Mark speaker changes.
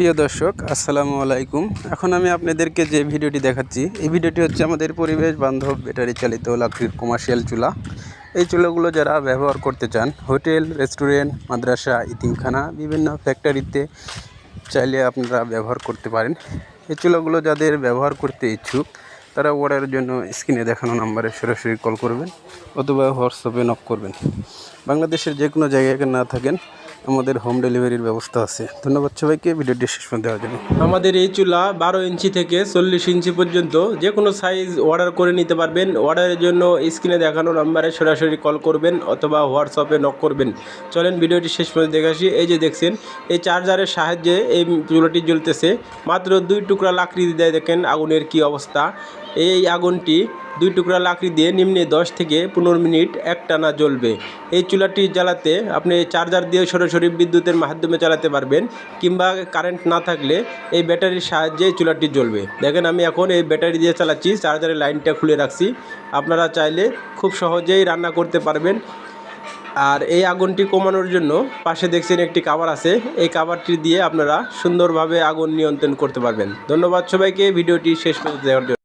Speaker 1: প্রিয় দর্শক আসসালামু আলাইকুম। এখন আমি আপনাদেরকে যে ভিডিওটি দেখাচ্ছি, এই ভিডিওটি হচ্ছে আমাদের পরিবেশ বান্ধব ব্যাটারি চালিত লাকড়ির কমার্শিয়াল চুলা। এই চুলাগুলো যারা ব্যবহার করতে চান হোটেল, রেস্টুরেন্ট, মাদ্রাসা, ইতিমখানা, বিভিন্ন ফ্যাক্টরিতে চাইলে আপনারা ব্যবহার করতে পারেন। এই চুলাগুলো যাদের ব্যবহার করতে ইচ্ছুক তারা অর্ডারের জন্য স্ক্রিনে দেখানো নাম্বারে সরাসরি কল করবেন অথবা হোয়াটসঅ্যাপে নক করবেন। বাংলাদেশের যে কোনো জায়গায় না থাকেন, আমাদের হোম ডেলিভারির ব্যবস্থা আছে। ধন্যবাদ সবাইকে ভিডিওটি শেষ পর্যন্ত দেওয়ার জন্য।
Speaker 2: আমাদের এই চুলা 12 ইঞ্চি থেকে 40 ইঞ্চি পর্যন্ত যে কোনো সাইজ অর্ডার করে নিতে পারবেন। অর্ডারের জন্য স্ক্রিনে দেখানো নাম্বারে সরাসরি কল করবেন অথবা হোয়াটসঅ্যাপে নক করবেন। চলেন ভিডিওটি শেষ পর্যন্ত দেখে আসি। এই যে দেখছেন, এই চার্জারের সাহায্যে এই চুলাটি জ্বলতেছে। মাত্র 2 টুকরা লাকড়ি দিয়ে দেখেন আগুনের কি অবস্থা। এই আগুনটি 2 টুকরা লাকড়ি দিয়ে নিম্নে 10 থেকে 15 মিনিট একটানা জ্বলবে। এই চুলাটি জ্বালাতে আপনি চার্জার দিয়ে সরাসরি বিদ্যুতের মাধ্যমে চালাতে পারবেন, কিংবা কারেন্ট না থাকলে এই ব্যাটারির সাহায্যে এই চুলাটি জ্বলবে। দেখেন আমি এখন এই ব্যাটারি দিয়ে চালাচ্ছি, চার্জারের লাইনটা খুলে রাখছি। আপনারা চাইলে খুব সহজেই রান্না করতে পারবেন। আর এই আগুনটি কমানোর জন্য পাশে দেখছেন একটি কভার আছে, এই কভারটি দিয়ে আপনারা সুন্দরভাবে আগুন নিয়ন্ত্রণ করতে পারবেন। ধন্যবাদ সবাইকে ভিডিওটি শেষ পর্যন্ত দেখার জন্য।